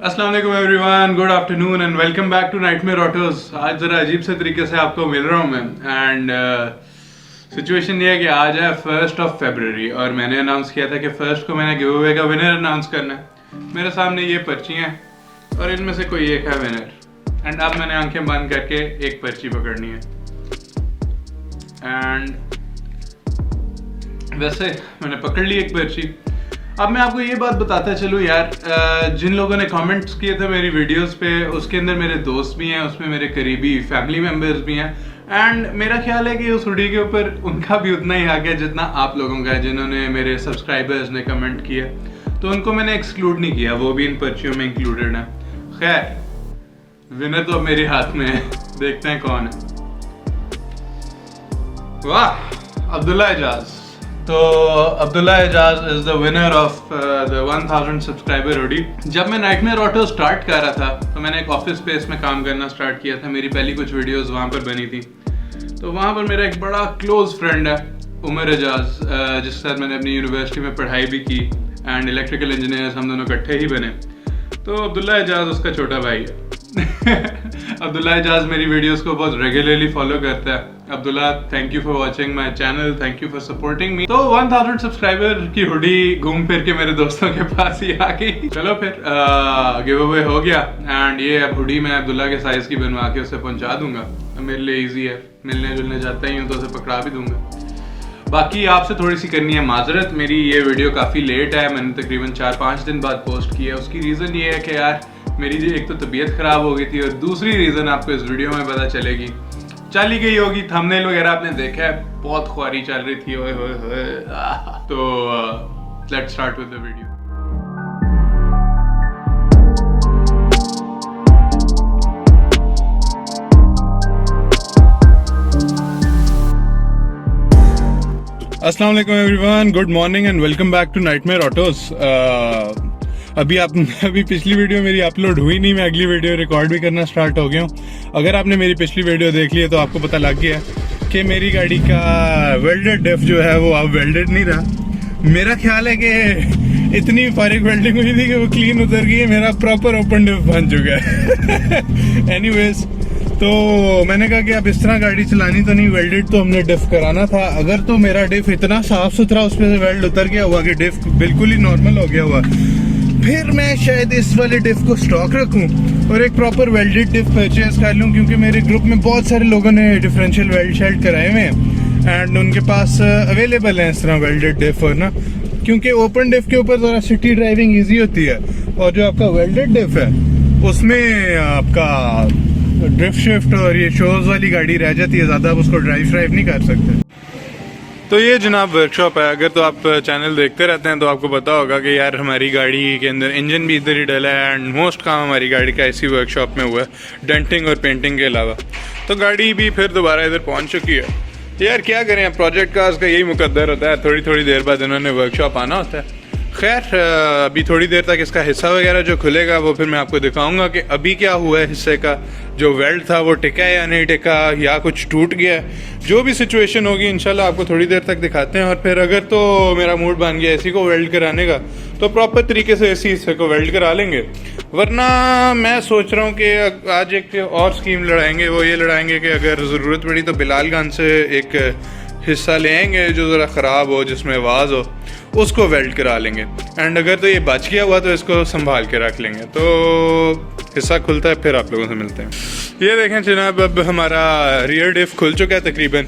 अस्सलाम वालेकुम everyone, good afternoon and welcome back to Nightmare Autos. आज ज़रा अजीब से तरीके से आपको मिल रहा हूँ मैं एंड सिचुएशन ये है कि आज है 1 फरवरी और मैंने अनाउंस किया था कि 1 को मैंने गिव अवे का विनर अनाउंस करना है। मेरे सामने ये पर्ची हैं और इनमें से कोई एक है विनर एंड अब मैंने आंखें बंद करके एक पर्ची पकड़नी है। एंड वैसे मैंने पकड़ ली एक पर्ची। अब मैं आपको ये बात बताता चलूँ यार, जिन लोगों ने कमेंट्स किए थे मेरी वीडियोस पे, उसके अंदर मेरे दोस्त भी हैं, उसमें मेरे करीबी फैमिली मेम्बर्स भी हैं एंड मेरा ख्याल है कि उस हुडी के ऊपर उनका भी उतना ही हक है जितना आप लोगों का है जिन्होंने मेरे सब्सक्राइबर्स ने कमेंट किया। तो उनको मैंने एक्सक्लूड नहीं किया, वो भी इन पर्चियों में इंक्लूडेड है। खैर, विनर तो मेरे हाथ में है, देखते हैं कौन है। वाह, अब्दुल्ला एजाज। तो Abdullah Ejaz is the winner of the 1000 subscriber hoodie. जब मैं नाइटमेयर ऑटो स्टार्ट कर रहा था तो मैंने एक ऑफिस स्पेस में काम करना स्टार्ट किया था। मेरी पहली कुछ वीडियोस वहाँ पर बनी थी। तो वहाँ पर मेरा एक बड़ा क्लोज फ्रेंड है उमर एजाज, जिसके साथ मैंने अपनी यूनिवर्सिटी में पढ़ाई भी की एंड इलेक्ट्रिकल इंजीनियर्स हम दोनों इकट्ठे ही बने। तो अब्दुल्ला एजाज उसका छोटा भाई है। अब्दुल्ला एजाज मेरी वीडियोस को बहुत रेगुलरली फॉलो करता है। Abdullah, thank you for watching my channel, thank you for supporting me. तो 1000 सब्सक्राइबर की हुडी घूम फिर के मेरे दोस्तों के पास ही आ गई। चलो फिर गिव अवे हो गया एंड ये अब हुडी मैं अब्दुल्ला के साइज की बनवा के उसे पहुंचा दूंगा। मेरे लिए इजी है, मिलने जुलने जाता ही हूँ तो उसे पकड़ा भी दूंगा। बाकी आपसे थोड़ी सी करनी है माजरत, मेरी ये वीडियो काफ़ी लेट है, मैंने तकरीबन 4-5 दिन बाद पोस्ट किया। उसकी रीज़न ये है कि यार मेरी एक तो तबीयत ख़राब हो गई थी और दूसरी रीज़न आपको इस वीडियो में पता चलेगी, चली गई होगी, थंबनेल वगैरह आपने देखा है, बहुत ख्वारी चल रही थी। ओए होए होए। तो let's start with the video. अस्सलाम वालेकुम everyone, good morning and welcome back to Nightmare Autos. अभी पिछली वीडियो मेरी अपलोड हुई नहीं, मैं अगली वीडियो रिकॉर्ड भी करना स्टार्ट हो गया हूँ। अगर आपने मेरी पिछली वीडियो देख ली है तो आपको पता लग गया कि मेरी गाड़ी का वेल्डेड डेफ जो है वो अब वेल्डेड नहीं रहा। मेरा ख्याल है कि इतनी फारिग वेल्डिंग हुई थी कि वो क्लीन उतर गई है, मेरा प्रॉपर ओपन डेफ बन चुका है। एनीवेज, तो मैंने कहा कि अब इस तरह गाड़ी चलानी तो नहीं, वेल्डेड तो हमने डिफ कराना था। अगर तो मेरा डिफ इतना साफ सुथरा उसमें से वेल्ड उतर गया हुआ कि डिफ बिल्कुल ही नॉर्मल हो गया हुआ, फिर मैं शायद इस वाले डिफ को स्टॉक रखूं और एक प्रॉपर वेल्डेड डिफ परचेज कर लूं, क्योंकि मेरे ग्रुप में बहुत सारे लोगों ने डिफरेंशियल वेल्ड शेल्ड कराए हुए हैं एंड उनके पास अवेलेबल है इस तरह वेल्डेड डिफ। और ना, क्योंकि ओपन डिफ के ऊपर ज़रा सिटी ड्राइविंग ईजी होती है और जो आपका वेल्डेड डिफ है उसमें आपका ड्रिफ्ट शिफ्ट और ये शोज वाली गाड़ी रह जाती है, ज़्यादा आप उसको ड्राइव नहीं कर सकते। तो ये जनाब वर्कशॉप है। अगर तो आप चैनल देखते रहते हैं तो आपको पता होगा कि यार हमारी गाड़ी के अंदर इंजन भी इधर ही डला है एंड मोस्ट काम हमारी गाड़ी का इसी वर्कशॉप में हुआ है, डेंटिंग और पेंटिंग के अलावा। तो गाड़ी भी फिर दोबारा इधर पहुंच चुकी है। यार क्या करें, प्रोजेक्ट का उसका यही मुकद्दर होता है, थोड़ी थोड़ी देर बाद इन्होंने वर्कशॉप आना होता है। खैर, अभी थोड़ी देर तक इसका हिस्सा वगैरह जो खुलेगा वो फिर मैं आपको दिखाऊंगा कि अभी क्या हुआ है हिस्से का। जो वेल्ड था वो टिका है या नहीं टिका, या कुछ टूट गया है, जो भी सिचुएशन होगी इंशाल्लाह आपको थोड़ी देर तक दिखाते हैं। और फिर अगर तो मेरा मूड बन गया इसी को वेल्ड कराने का तो प्रॉपर तरीके से इसी हिस्से को वेल्ड करा लेंगे। वरना मैं सोच रहा हूँ कि आज एक और स्कीम लड़ाएंगे। वो ये लड़ाएंगे कि अगर ज़रूरत पड़ी तो बिलाल गन से एक हिस्सा ले आएंगे जो ज़रा ख़राब हो, जिसमें आवाज़ हो, उसको वेल्ड करा लेंगे। एंड अगर तो ये बच गया हुआ तो इसको संभाल के रख लेंगे। तो हिस्सा खुलता है फिर आप लोगों से मिलते हैं। ये देखें जनाब, अब हमारा रियर डिफ खुल चुका है तकरीबन।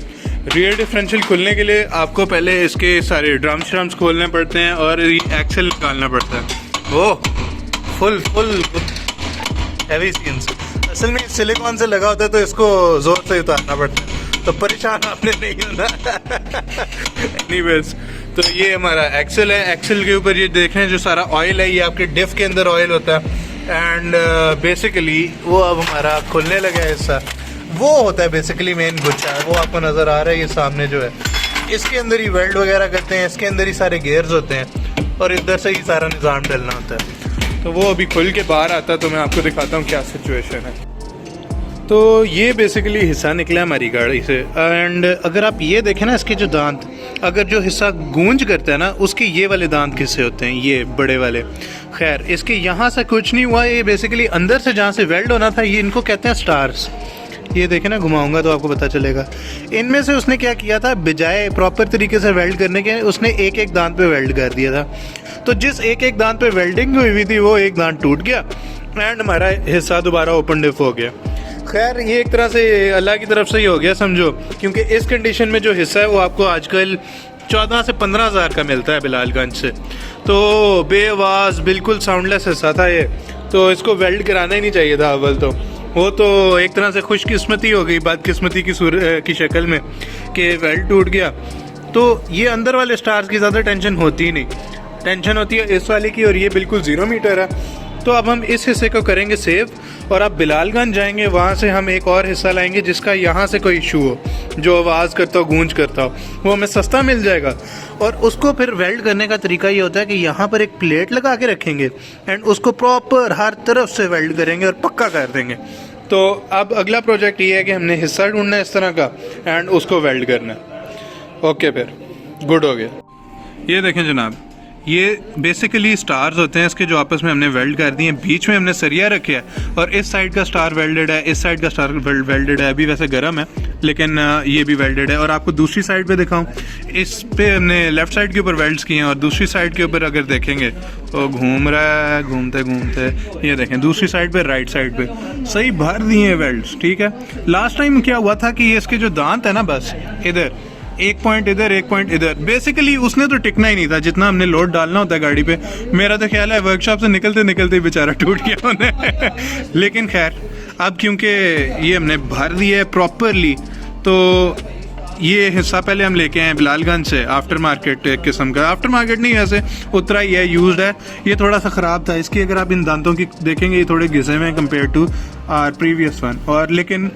रियर डिफरेंशियल खुलने के लिए आपको पहले इसके सारे ड्रम्स खोलने पड़ते हैं और एक्सेल निकालना पड़ता है। ओह, फुल हैवी सीन्स। असल में सिलिकॉन से लगा होता है तो इसको ज़ोर से उतारना पड़ता है, तो परेशान आपने नहीं होना। एनीवेज, तो ये हमारा एक्सेल है। एक्सेल के ऊपर ये देखें जो सारा ऑयल है ये आपके डिफ के अंदर ऑयल होता है एंड बेसिकली वो अब हमारा खुलने लगा है हिस्सा। वो होता है बेसिकली मेन गुच्छा, वो आपको नज़र आ रहा है ये सामने जो है, इसके अंदर ही वेल्ड वगैरह करते हैं, इसके अंदर ही सारे गेयर्स होते हैं और इधर से ही सारा निज़ाम डलना होता है। तो वो अभी खुल के बाहर आता है तो मैं आपको दिखाता हूँ क्या सिचुएशन है। तो ये बेसिकली हिस्सा निकला है हमारी गाड़ी से एंड अगर आप ये देखें ना, इसके जो दांत, अगर जो हिस्सा गूंज करता है ना उसके ये वाले दांत किससे होते हैं, ये बड़े वाले। खैर इसके यहाँ से कुछ नहीं हुआ, ये बेसिकली अंदर से जहाँ से वेल्ड होना था, ये इनको कहते हैं स्टार्स। ये देखें ना, घुमाऊंगा तो आपको पता चलेगा। इनमें से उसने क्या किया था, बजाय प्रॉपर तरीके से वेल्ड करने के उसने एक एक दांत पे वेल्ड कर दिया था। तो जिस एक एक दांत पे वेल्डिंग हुई थी वो एक दांत टूट गया एंड हमारा हिस्सा दोबारा ओपन डिफ हो गया। खैर ये एक तरह से अल्लाह की तरफ से ही हो गया समझो, क्योंकि इस कंडीशन में जो हिस्सा है वो आपको आजकल 14 से 15 हज़ार का मिलता है बिलालगंज से। तो बेआवाज़ बिल्कुल साउंडलेस हिस्सा था ये, तो इसको वेल्ड कराना ही नहीं चाहिए था अव्वल तो। वो तो एक तरह से खुशकिस्मती हो गई, बदकिस्मती की शक्ल में कि वेल्ड टूट गया। तो ये अंदर वाले स्टार्स की ज़्यादा टेंशन होती ही नहीं, टेंशन होती है इस वाले की, और ये बिल्कुल 0 मीटर है। तो अब हम इस हिस्से को करेंगे सेव, और अब बिलालगंज जाएंगे, वहाँ से हम एक और हिस्सा लाएंगे जिसका यहाँ से कोई इशू हो, जो आवाज़ करता हो, गूंज करता हो, वो हमें सस्ता मिल जाएगा। और उसको फिर वेल्ड करने का तरीका ये होता है कि यहाँ पर एक प्लेट लगा के रखेंगे एंड उसको प्रॉपर हर तरफ से वेल्ड करेंगे और पक्का कर देंगे। तो अब अगला प्रोजेक्ट ये है कि हमने हिस्सा ढूंढना है इस तरह का एंड उसको वेल्ड करना है। ओके, फिर गुड हो गया। ये देखें जनाब, ये बेसिकली स्टार्स होते हैं इसके, जो आपस में हमने वेल्ड कर दिए हैं। बीच में हमने सरिया रखे है और इस साइड का स्टार वेल्डेड है, इस साइड का स्टार वेल्डेड है। अभी वैसे गर्म है लेकिन ये भी वेल्डेड है। और आपको दूसरी साइड पे दिखाऊं, इस पे हमने लेफ्ट साइड के ऊपर वेल्ड्स किए हैं और दूसरी साइड के ऊपर अगर देखेंगे तो घूम रहा है, घूमते घूमते ये देखें दूसरी साइड पे, राइट साइड पे सही भर दिए हैं वेल्ड्स। ठीक है, लास्ट टाइम क्या हुआ था कि ये इसके जो दांत है ना, बस इधर एक पॉइंट इधर, एक पॉइंट इधर, बेसिकली उसने तो टिकना ही नहीं था जितना हमने लोड डालना होता है गाड़ी पे। मेरा तो ख्याल है वर्कशॉप से निकलते निकलते बेचारा टूट गया उन्हें लेकिन खैर अब क्योंकि ये हमने भर दिया है प्रॉपरली, तो ये हिस्सा पहले हम लेके आए बिलालगंज से, आफ्टर मार्केट एक किस्म का, आफ्टर मार्केट नहीं वैसे उतरा ही है, यूज्ड है। ये थोड़ा सा ख़राब था, इसकी अगर आप इन दांतों की देखेंगे ये थोड़े घिसे हुए हैं compare to our previous one. और लेकिन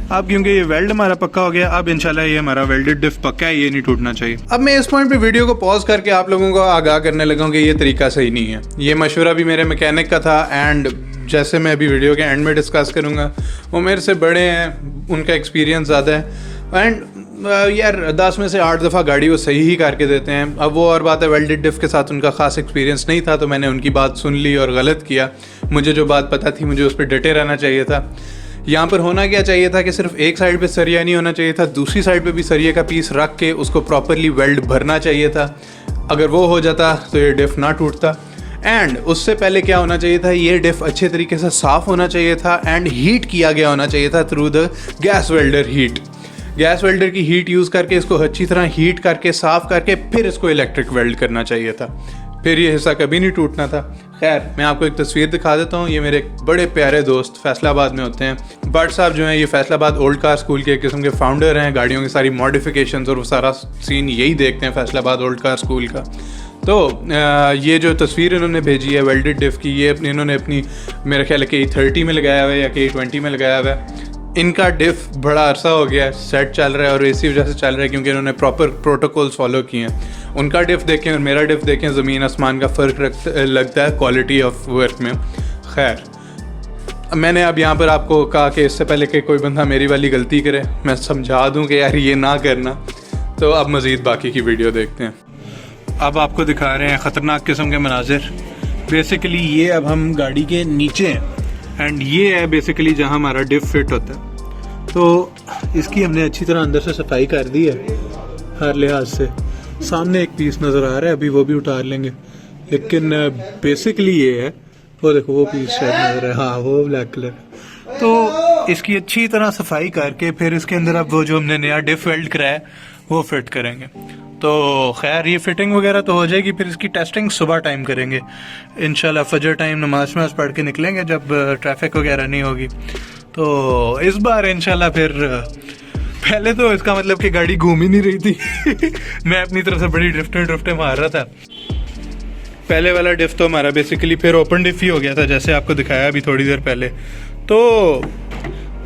अब क्योंकि ये वेल्ड हमारा पक्का हो गया, अब इंशाल्लाह ये हमारा वेल्डेड डिफ पक्का है, ये नहीं टूटना चाहिए। अब मैं इस पॉइंट पे वीडियो को पॉज करके आप लोगों को आगाह करने लगा हूं कि ये तरीका सही नहीं है। ये मशवरा भी मेरे मैकेनिक का था एंड जैसे मैं अभी वीडियो के एंड में डिस्कस करूँगा, वो मेरे से बड़े हैं, उनका एक्सपीरियंस ज़्यादा है एंड यार 10 में से 8 दफ़ा गाड़ी वो सही ही करके देते हैं। अब वो और बात है, वेल्डेड डिफ के साथ उनका ख़ास एक्सपीरियंस नहीं था, तो मैंने उनकी बात सुन ली और गलत किया। मुझे जो बात पता थी मुझे उस पर डटे रहना चाहिए था। यहाँ पर होना क्या चाहिए था कि सिर्फ एक साइड पे सरिया नहीं होना चाहिए था, दूसरी साइड पे भी सरिया का पीस रख के उसको प्रॉपरली वेल्ड भरना चाहिए था। अगर वो हो जाता तो ये डिफ ना टूटता। एंड उससे पहले क्या होना चाहिए था, ये डिफ अच्छे तरीके से साफ़ होना चाहिए था एंड हीट किया गया होना चाहिए था through the gas welder heat. Gas welder की हीट यूज़ करके इसको अच्छी तरह हीट करके साफ़ करके फिर इसको इलेक्ट्रिक वेल्ड करना चाहिए था, फिर ये हिस्सा कभी नहीं टूटना था। खैर मैं आपको एक तस्वीर दिखा देता हूँ। ये मेरे बड़े प्यारे दोस्त फैसलाबाद में होते हैं, भट्ट साहब जो हैं, ये फैसलाबाद ओल्ड कार स्कूल के एक किस्म के फाउंडर हैं, गाड़ियों की सारी मॉडिफिकेशंस और वो सारा सीन यही देखते हैं फैसलाबाद ओल्ड कार स्कूल का। तो ये जो तस्वीर इन्होंने भेजी है वेल्डेड डिफ की, ये इन्होंने अपनी मेरा ख्याल है कि K30 में लगाया हुआ है या K20 में लगाया हुआ है। इनका डिफ बड़ा अरसा हो गया सेट चल रहा है और इसी वजह से चल रहा है क्योंकि इन्होंने प्रॉपर प्रोटोकॉल्स फॉलो किए हैं। उनका डिफ देखें और मेरा डिफ देखें, ज़मीन आसमान का फ़र्क लगता है क्वालिटी ऑफ वर्क में। खैर मैंने अब यहाँ पर आपको कहा कि इससे पहले कि कोई बंदा मेरी वाली गलती करे मैं समझा दूँ कि यार ये ना करना। तो अब मज़ीद बाकी की वीडियो देखते हैं। अब आपको दिखा रहे हैं ख़तरनाक किस्म के मनाजिर। बेसिकली ये अब हम गाड़ी के नीचे हैं एंड ये है बेसिकली जहाँ हमारा डिफ फिट होता है। तो इसकी हमने अच्छी तरह अंदर से सफाई कर दी है हर लिहाज से। सामने एक पीस नज़र आ रहा है, अभी वो भी उतार लेंगे, लेकिन बेसिकली ये है, वो देखो वो पीस शायद नज़र है, हाँ वो ब्लैक कलर। तो इसकी अच्छी तरह सफाई करके फिर इसके अंदर अब वो जो हमने नया डिफ वेल्ड कराया है वो फिट करेंगे। तो खैर ये फिटिंग वगैरह तो हो जाएगी, फिर इसकी टेस्टिंग सुबह टाइम करेंगे इंशाल्लाह। फजर टाइम नमाज पढ़ के निकलेंगे जब ट्रैफिक वगैरह नहीं होगी। तो इस बार इंशाल्लाह फिर पहले तो इसका मतलब कि गाड़ी घूम ही नहीं रही थी मैं अपनी तरफ से बड़ी ड्रिफ्टें मार रहा था। पहले वाला डिफ तो हमारा बेसिकली फिर ओपन डिफ ही हो गया था जैसे आपको दिखाया अभी थोड़ी देर पहले। तो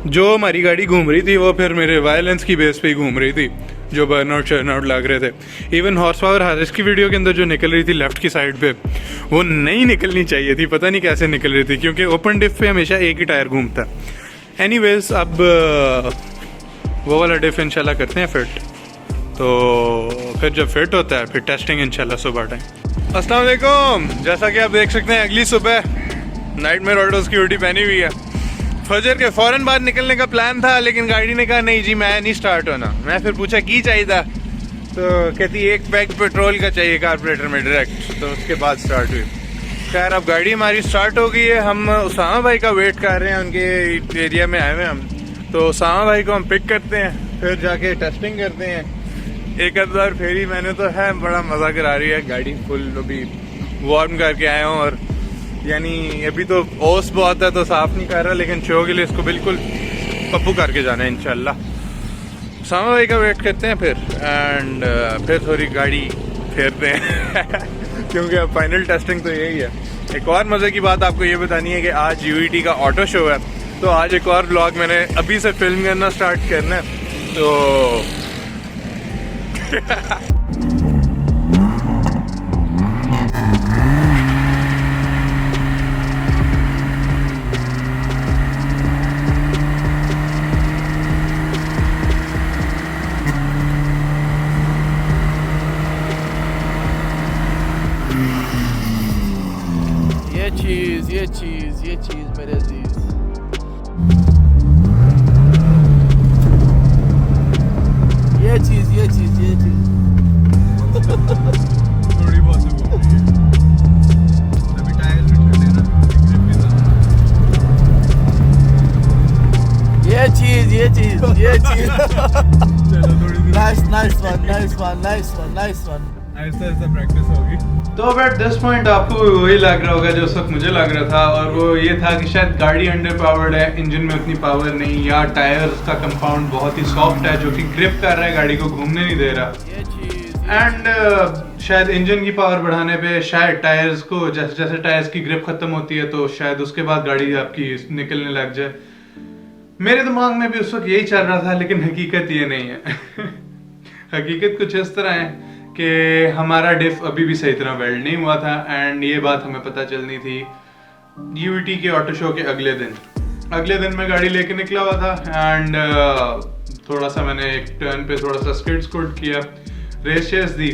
जो हमारी गाड़ी घूम रही थी वो फिर मेरे वायलेंस की बेस पे ही घूम रही थी, जो बर्नआउट शर्नआउट लग रहे थे। इवन हॉर्स पावर हारिस की वीडियो के अंदर जो निकल रही थी लेफ्ट की साइड पे, वो नहीं निकलनी चाहिए थी, पता नहीं कैसे निकल रही थी क्योंकि ओपन डिफ पे हमेशा एक ही टायर घूमता। एनीवेज अब वो वाला डिफ इंशाल्लाह करते हैं फिट। तो फिर जब फिट होता है फिर टेस्टिंग इंशाल्लाह सुबह टाइम। अस्सलाम वालेकुम। जैसा कि आप देख सकते हैं अगली सुबह नाइटमेयर ऑटोज़ की हुडी पहनी हुई है। फजर के फ़ौरन बाद निकलने का प्लान था, लेकिन गाड़ी ने कहा नहीं जी मैं नहीं स्टार्ट होना। मैं फिर पूछा की चाहिए था, तो कहती एक पैक पेट्रोल का चाहिए कार्बोरेटर में डायरेक्ट, तो उसके बाद स्टार्ट हुई। खैर अब गाड़ी हमारी स्टार्ट हो गई है। हम उसामा भाई का वेट कर रहे हैं, उनके एरिया में आए हुए हम। तो उसामा भाई को हम पिक करते हैं, फिर जाके टेस्टिंग करते हैं। एक बार फेरी मैंने तो है बड़ा मज़ा करा रही है गाड़ी, फुल अभी वार्म करके आया हूँ। और यानी अभी तो ओस बहुत है तो साफ़ नहीं कर रहा, लेकिन शो के लिए इसको बिल्कुल पप्पू करके जाना है इंशाल्लाह। उसामा भाई का वेट करते हैं फिर, एंड फिर थोड़ी गाड़ी फेरते हैं क्योंकि अब फाइनल टेस्टिंग तो यही है। एक और मज़े की बात आपको ये बतानी है कि आज UET का ऑटो शो है, तो आज एक और ब्लॉग मैंने अभी से फिल्म करना स्टार्ट करना है। तो ये चीज मेरे अजीज। ये चीज थोड़ी बहुत अभी टायर भी ठंडे ना, ये चीज चलो थोड़ी देर नाइस वन ऐसा प्रैक्टिस होगी। तो अब एट दिस पॉइंट आपको वही लग रहा होगा जो उस वक्त मुझे लग रहा था, और वो ये था कि शायद गाड़ी अंडर पावर्ड है, इंजन में उतनी पावर नहीं, या टायर्स का कंपाउंड बहुत ही सॉफ्ट है जो कि ग्रिप कर रहा है, गाड़ी को घूमने नहीं दे रहा। एंड शायद इंजन की पावर बढ़ाने पे शायद टायर्स को जैसे जैसे टायर्स की ग्रिप खत्म होती है तो शायद उसके बाद गाड़ी आपकी निकलने लग जाए। मेरे दिमाग में भी उस वक्त यही चल रहा था, लेकिन हकीकत ये नहीं है हकीकत कुछ इस तरह है कि हमारा डिफ अभी भी सही तरह वेल्ड नहीं हुआ था, एंड ये बात हमें पता चलनी थी UET के ऑटो शो के अगले दिन मैं गाड़ी लेके निकला हुआ था। एंड थोड़ा सा मैंने एक टर्न पे थोड़ा सा स्किड किया, रेस चेस दी,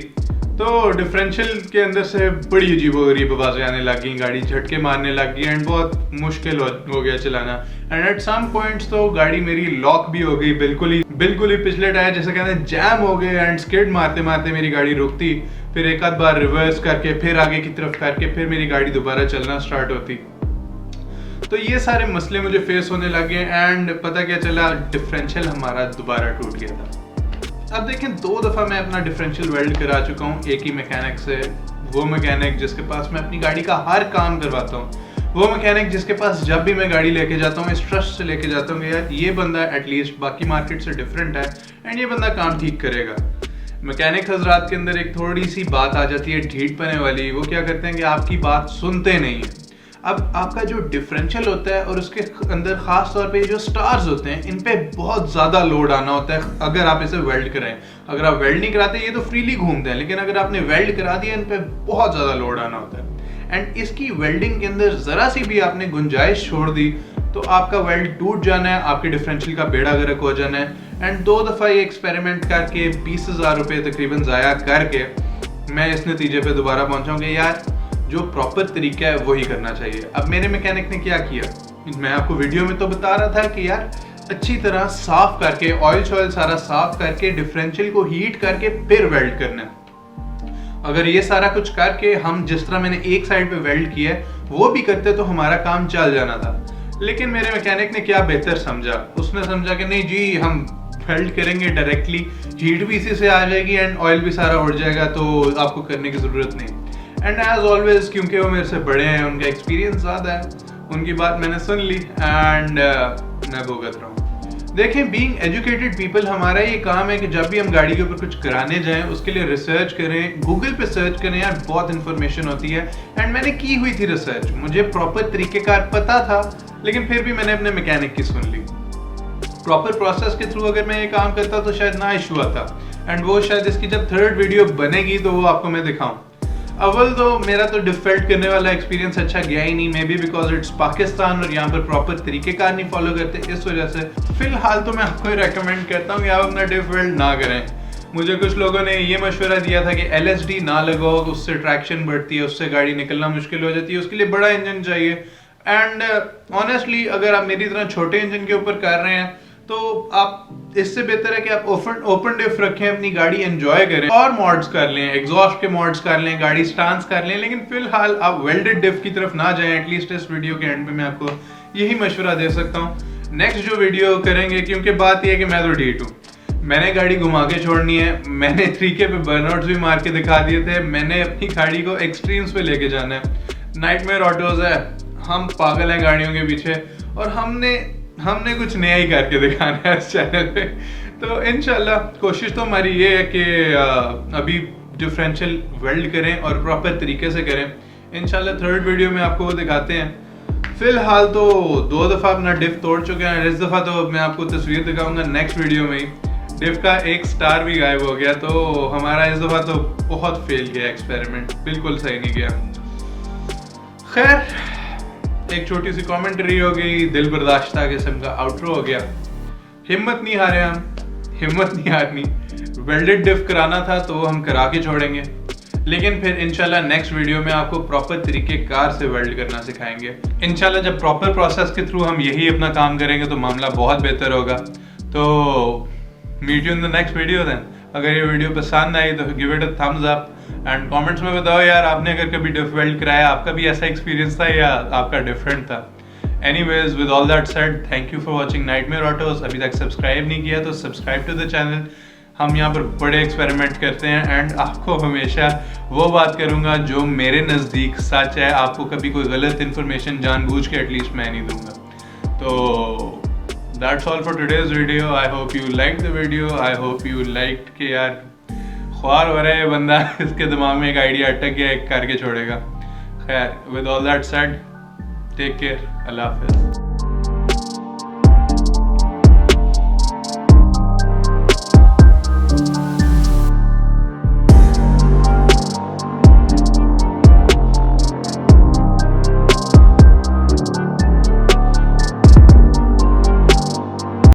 तो डिफरेंशियल के अंदर से बड़ी अजीबोगरीब आवाज़ें आने लग गई, गाड़ी झटके मारने लग गई, एंड बहुत मुश्किल हो गया चलाना। एंड एट सम पॉइंट्स तो गाड़ी मेरी लॉक भी हो गई, बिल्कुल ही पिछले टायर जैसे कहते हैं जैम हो गए, एंड स्किड मारते मारते मेरी गाड़ी रुकती, फिर एक आध बार रिवर्स करके फिर आगे की तरफ करके फिर मेरी गाड़ी दोबारा चलना स्टार्ट होती। तो ये सारे मसले मुझे फेस होने लगे, एंड पता क्या चला, डिफरेंशियल हमारा दोबारा टूट गया था। अब देखें 2 दफ़ा मैं अपना डिफरेंशियल वेल्ड करा चुका हूँ एक ही मैकेनिक से। वो मैकेनिक जिसके पास मैं अपनी गाड़ी का हर काम करवाता हूँ, वो मैकेनिक जिसके पास जब भी मैं गाड़ी लेके जाता हूँ इस ट्रस्ट से लेके जाता हूँ कि यार ये बंदा एटलीस्ट बाकी मार्केट से डिफरेंट है एंड ये बंदा काम ठीक करेगा। मैकेनिक हजरात के अंदर एक थोड़ी सी बात आ जाती है ढीठ पने वाली। वो क्या करते हैं कि आपकी बात सुनते नहीं है। अब आपका जो डिफरेंशियल होता है और उसके अंदर खास तौर पे जो स्टार्स होते हैं इन पे बहुत ज़्यादा लोड आना होता है अगर आप इसे वेल्ड करें। अगर आप वेल्ड नहीं कराते ये तो फ्रीली घूमते हैं, लेकिन अगर आपने वेल्ड करा दिया इन पे बहुत ज़्यादा लोड आना होता है। एंड इसकी वेल्डिंग के अंदर ज़रा सी भी आपने गुंजाइश छोड़ दी तो आपका वेल्ड टूट जाना है, आपके डिफरेंशियल का बेड़ा गर्क हो जाना है। एंड 2 दफ़ा ये एक्सपेरिमेंट करके 20,000 रुपये तकरीबन ज़ाया करके मैं इस नतीजे पे दोबारा पहुंचा हूं कि यार जो प्रॉपर तरीका है वही करना चाहिए। अब मेरे मैकेनिक ने क्या किया, मैं आपको वीडियो में तो बता रहा था कि यार अच्छी तरह साफ करके ऑयल शॉयल सारा साफ करके डिफरेंशियल को हीट करके फिर वेल्ड करना है। अगर ये सारा कुछ करके हम जिस तरह मैंने एक साइड पे वेल्ड किया है वो भी करते तो हमारा काम चल जाना था। लेकिन मेरे मैकेनिक ने क्या बेहतर समझा, उसने समझा कि नहीं जी हम वेल्ड करेंगे डायरेक्टली, हीट भी इसी से आ जाएगी एंड ऑयल भी सारा उड़ जाएगा तो आपको करने की ज़रूरत नहीं। एंड एज ऑलवेज क्योंकि वो मेरे से बड़े हैं, उनका एक्सपीरियंस ज़्यादा है, उनकी बात मैंने सुन ली एंड मैं भुगत रहा हूँ। देखें बीइंग एजुकेटेड पीपल हमारा ये काम है कि जब भी हम गाड़ी के ऊपर कुछ कराने जाएं उसके लिए रिसर्च करें, गूगल पे सर्च करें, यार बहुत इन्फॉर्मेशन होती है। एंड मैंने की हुई थी रिसर्च, मुझे प्रॉपर तरीक़ेकार पता था, लेकिन फिर भी मैंने अपने मैकेनिक की सुन ली। प्रॉपर प्रोसेस के थ्रू अगर मैं ये काम करता तो शायद ना इशू आता। एंड वो शायद इसकी जब 3rd वीडियो बनेगी तो वो आपको मैं दिखाऊं। अव्वल तो मेरा तो डिफेल्ट करने वाला एक्सपीरियंस अच्छा गया ही नहीं, may be because it's Pakistan और यहाँ पर प्रॉपर तरीकेकार नहीं फॉलो करते, इस वजह से। फिलहाल तो मैं आपको रेकमेंड करता हूँ कि आप अपना डिफेल्ट ना करें। मुझे कुछ लोगों ने ये मशवरा दिया था कि LSD ना लगाओ, उससे ट्रैक्शन बढ़ती है, उससे गाड़ी निकलना मुश्किल हो जाती है, उसके लिए बड़ा इंजन चाहिए। एंड ऑनेस्टली अगर आप मेरी तरह छोटे इंजन के ऊपर कर रहे हैं तो आप इससे बेहतर है कि आप ओपन डिफ रखें, अपनी गाड़ी एंजॉय करें और मॉड्स कर लें, एग्जॉस्ट के मॉड्स कर लें, गाड़ी स्टांस कर लें, लेकिन फिलहाल आप वेल्डेड डिफ की तरफ ना जाएं। एटलीस्ट इस वीडियो के एंड पे मैं आपको यही मशवरा दे सकता हूँ। नेक्स्ट जो वीडियो करेंगे, क्योंकि बात यह है कि मैं तो डीट हूँ, मैंने गाड़ी घुमा के छोड़नी है, मैंने 3K पे बर्नआउट्स भी मार के दिखा दिए थे, मैंने अपनी गाड़ी को एक्सट्रीम्स पे लेके जाना है। नाइटमेयर ऑटोज है, हम पागल हैं गाड़ियों के पीछे, और हमने कुछ नया ही करके दिखाना है इस चैनल पे। तो इंशाल्लाह कोशिश तो हमारी ये है कि अभी डिफरेंशियल वेल्ड करें और प्रॉपर तरीके से करें। इंशाल्लाह थर्ड वीडियो में आपको वो दिखाते हैं। फिलहाल तो 2 दफ़ा अपना डिफ तोड़ चुके हैं, इस दफ़ा तो मैं आपको तस्वीर दिखाऊंगा नेक्स्ट वीडियो में ही। डिफ का एक स्टार भी गायब हो गया, तो हमारा इस दफ़ा तो बहुत फेल गया एक्सपेरिमेंट, बिल्कुल सही नहीं गया। खैर एक छोटी सी कमेंट्री हो गई, दिल बर्दाश्ता किस्म का आउट्रो हो गया। हिम्मत नहीं हारे हम, हिम्मत नहीं हारनी। वेल्डेड डिफ कराना था तो हम करा के छोड़ेंगे, लेकिन फिर इंशाल्लाह नेक्स्ट वीडियो में आपको प्रॉपर तरीके कार से वेल्ड करना सिखाएंगे। इंशाल्लाह जब प्रॉपर प्रोसेस के थ्रू हम यही अपना काम करेंगे तो मामला बहुत बेहतर होगा। तो meet you in the next video then. अगर ये वीडियो पसंद आई तो give it a thumbs up and comments में बताओ यार आपने अगर कभी डिफ वेल्ड कराया, आपका भी ऐसा एक्सपीरियंस था या आपका डिफरेंट था। Anyways with all that said, thank you for watching nightmare Autos. अभी तक सब्सक्राइब नहीं किया तो सब्सक्राइब टू द चैनल। हम यहाँ पर बड़े एक्सपेरिमेंट करते हैं एंड आपको हमेशा वो बात करूँगा जो मेरे नज़दीक सच है। आपको कभी कोई गलत इन्फॉर्मेशन जानबूझ के एटलीस्ट मैं नहीं दूंगा। तो that's all for today's video. I hope you liked the video. I hope you liked कि यार ख्वार हो रहा है बंदा, इसके दिमाग में एक आइडिया अटक गया, एक करके छोड़ेगा। खैर with all that said, take care. अल्लाह हाफिज़।